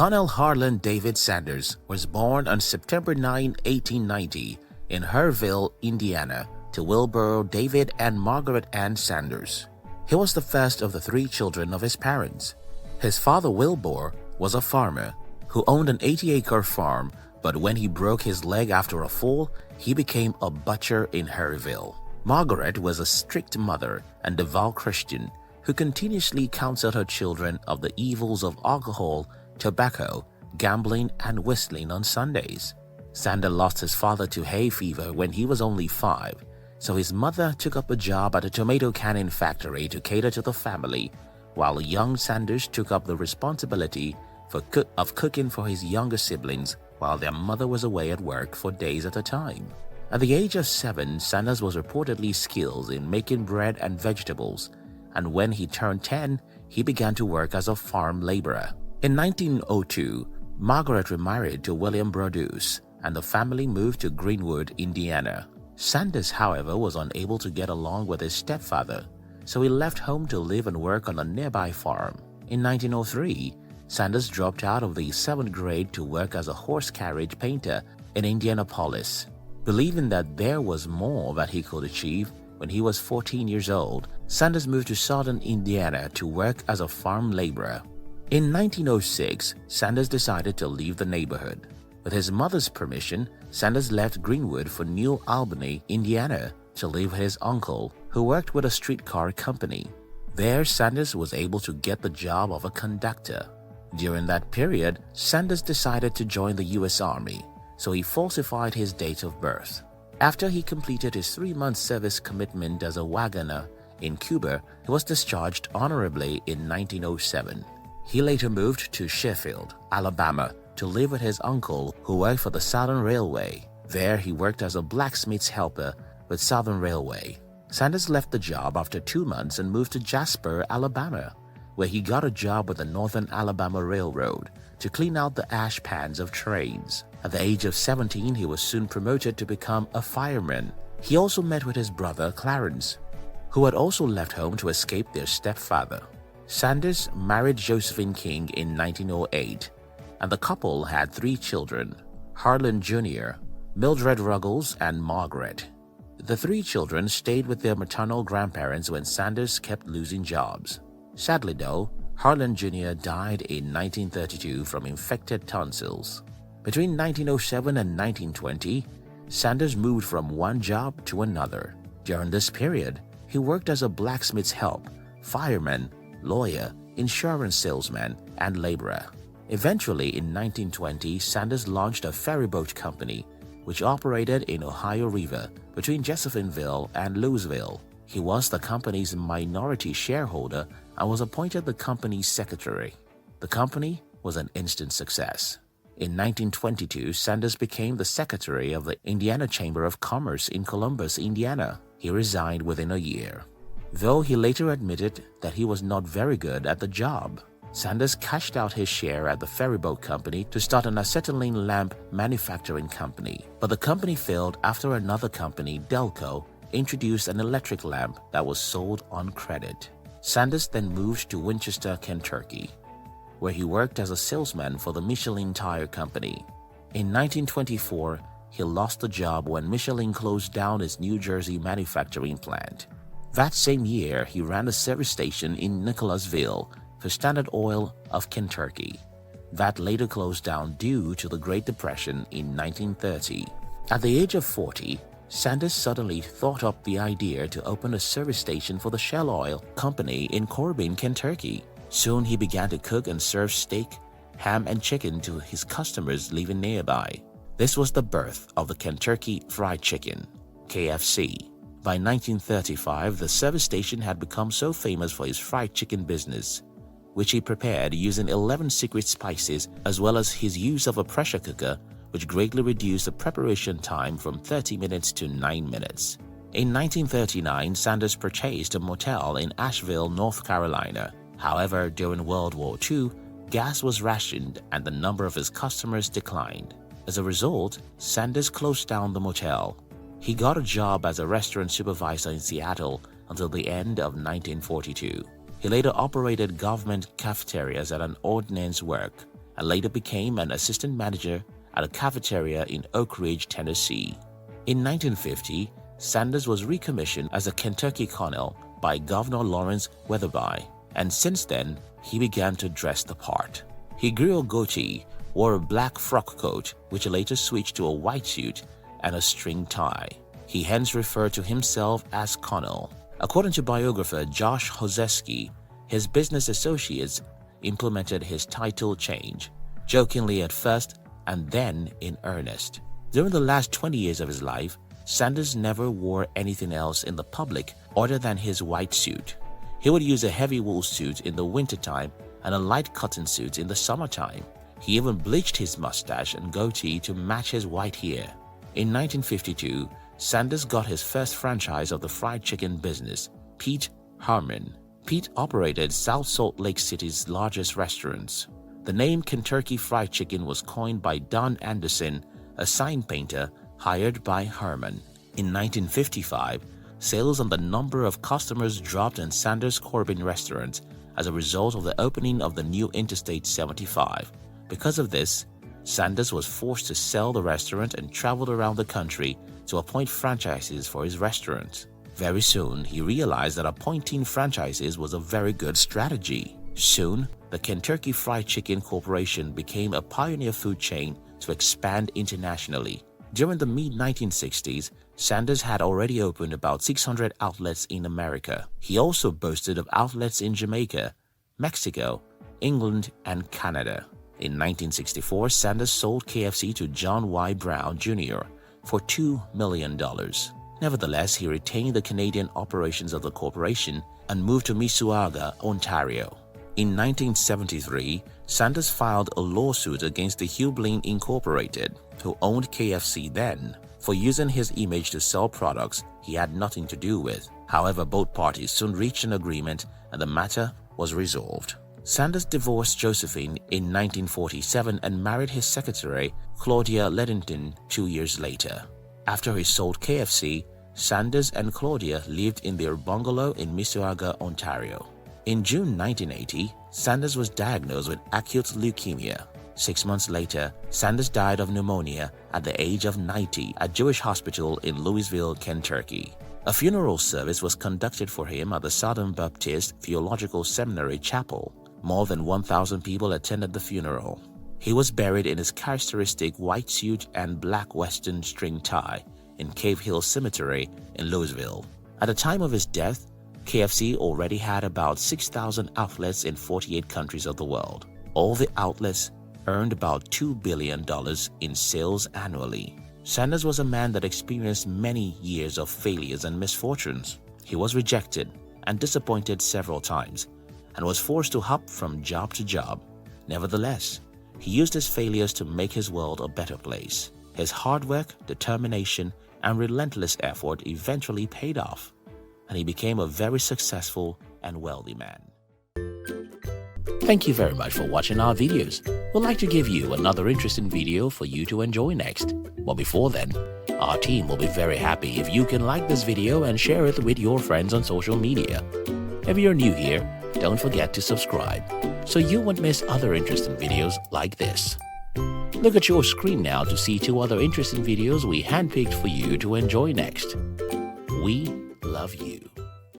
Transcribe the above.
Colonel Harland David Sanders was born on September 9, 1890 in Henryville, Indiana, to Wilbur David and Margaret Ann Sanders. He was the first of the 3 children of his parents. His father Wilbur was a farmer who owned an 80-acre farm, but when he broke his leg after a fall, he became a butcher in Henryville. Margaret was a strict mother and devout Christian who continuously counseled her children of the evils of alcohol, tobacco, gambling, and whistling on Sundays. Sanders lost his father to hay fever when he was only 5, so his mother took up a job at a tomato canning factory to cater to the family, while young Sanders took up the responsibility of cooking for his younger siblings while their mother was away at work for days at a time. At the age of 7, Sanders was reportedly skilled in making bread and vegetables, and when he turned 10, he began to work as a farm laborer. In 1902, Margaret remarried to William Bruce, and the family moved to Greenwood, Indiana. Sanders, however, was unable to get along with his stepfather, so he left home to live and work on a nearby farm. In 1903, Sanders dropped out of the 7th grade to work as a horse carriage painter in Indianapolis. Believing that there was more that he could achieve, when he was 14 years old, Sanders moved to southern Indiana to work as a farm laborer. In 1906, Sanders decided to leave the neighborhood. With his mother's permission, Sanders left Greenwood for New Albany, Indiana, to live with his uncle, who worked with a streetcar company. There, Sanders was able to get the job of a conductor. During that period, Sanders decided to join the U.S. Army, so he falsified his date of birth. After he completed his 3-month service commitment as a wagoner in Cuba, he was discharged honorably in 1907. He later moved to Sheffield, Alabama, to live with his uncle who worked for the Southern Railway. There, he worked as a blacksmith's helper with Southern Railway. Sanders left the job after 2 months and moved to Jasper, Alabama, where he got a job with the Northern Alabama Railroad to clean out the ash pans of trains. At the age of 17, he was soon promoted to become a fireman. He also met with his brother Clarence, who had also left home to escape their stepfather. Sanders married Josephine King in 1908, and the couple had 3 children, Harland Jr., Mildred Ruggles, and Margaret. The 3 children stayed with their maternal grandparents when Sanders kept losing jobs. Sadly though, Harland Jr. died in 1932 from infected tonsils. Between 1907 and 1920, Sanders moved from one job to another. During this period, he worked as a blacksmith's help, fireman, lawyer, insurance salesman, and laborer. Eventually, in 1920, Sanders launched a ferryboat company which operated in Ohio River between Jeffersonville and Louisville. He was the company's minority shareholder and was appointed the company's secretary. The company was an instant success. In 1922, Sanders became the secretary of the Indiana Chamber of Commerce in Columbus, Indiana. He resigned within a year, though he later admitted that he was not very good at the job. Sanders cashed out his share at the ferryboat company to start an acetylene lamp manufacturing company, but the company failed after another company, Delco, introduced an electric lamp that was sold on credit. Sanders then moved to Winchester, Kentucky, where he worked as a salesman for the Michelin Tire Company. In 1924, he lost the job when Michelin closed down its New Jersey manufacturing plant. That same year, he ran a service station in Nicholasville for Standard Oil of Kentucky. That later closed down due to the Great Depression in 1930. At the age of 40, Sanders suddenly thought up the idea to open a service station for the Shell Oil Company in Corbin, Kentucky. Soon he began to cook and serve steak, ham, and chicken to his customers living nearby. This was the birth of the Kentucky Fried Chicken, KFC. By 1935, the service station had become so famous for his fried chicken business, which he prepared using 11 secret spices, as well as his use of a pressure cooker, which greatly reduced the preparation time from 30 minutes to 9 minutes. In 1939, Sanders purchased a motel in Asheville, North Carolina. However, during World War II, gas was rationed and the number of his customers declined. As a result, Sanders closed down the motel. He got a job as a restaurant supervisor in Seattle until the end of 1942. He later operated government cafeterias at an ordnance work and later became an assistant manager at a cafeteria in Oak Ridge, Tennessee. In 1950, Sanders was recommissioned as a Kentucky colonel by Governor Lawrence Weatherby, and since then, he began to dress the part. He grew a goatee, wore a black frock coat, which later switched to a white suit, and a string tie. He hence referred to himself as Colonel. According to biographer Josh Hozeski, his business associates implemented his title change, jokingly at first and then in earnest. During the last 20 years of his life, Sanders never wore anything else in the public other than his white suit. He would use a heavy wool suit in the wintertime and a light cotton suit in the summertime. He even bleached his mustache and goatee to match his white hair. In 1952, Sanders got his first franchise of the fried chicken business, Pete Harmon. Pete operated South Salt Lake City's largest restaurants. The name Kentucky Fried Chicken was coined by Don Anderson, a sign painter hired by Harmon. In 1955, sales and the number of customers dropped in Sanders Corbin restaurants as a result of the opening of the new Interstate 75. Because of this, Sanders was forced to sell the restaurant and traveled around the country to appoint franchises for his restaurants. Very soon, he realized that appointing franchises was a very good strategy. Soon, the Kentucky Fried Chicken Corporation became a pioneer food chain to expand internationally. During the mid-1960s, Sanders had already opened about 600 outlets in America. He also boasted of outlets in Jamaica, Mexico, England, and Canada. In 1964, Sanders sold KFC to John Y. Brown Jr. for $2 million. Nevertheless, he retained the Canadian operations of the corporation and moved to Mississauga, Ontario. In 1973, Sanders filed a lawsuit against the Hublin Incorporated, who owned KFC then, for using his image to sell products he had nothing to do with. However, both parties soon reached an agreement and the matter was resolved. Sanders divorced Josephine in 1947 and married his secretary, Claudia Ledington, 2 years later. After he sold KFC, Sanders and Claudia lived in their bungalow in Mississauga, Ontario. In June 1980, Sanders was diagnosed with acute leukemia. 6 months later, Sanders died of pneumonia at the age of 90 at Jewish Hospital in Louisville, Kentucky. A funeral service was conducted for him at the Southern Baptist Theological Seminary Chapel. More than 1,000 people attended the funeral. He was buried in his characteristic white suit and black western string tie in Cave Hill Cemetery in Louisville. At the time of his death, KFC already had about 6,000 outlets in 48 countries of the world. All the outlets earned about $2 billion in sales annually. Sanders was a man that experienced many years of failures and misfortunes. He was rejected and disappointed several times and was forced to hop from job to job. Nevertheless, he used his failures to make his world a better place. His hard work, determination, and relentless effort eventually paid off, and he became a very successful and wealthy man. Thank you very much for watching our videos. We'd like to give you another interesting video for you to enjoy next. But before then, our team will be very happy if you can like this video and share it with your friends on social media. If you're new here, don't forget to subscribe so you won't miss other interesting videos like this. Look at your screen now to see 2 other interesting videos we handpicked for you to enjoy next. We love you.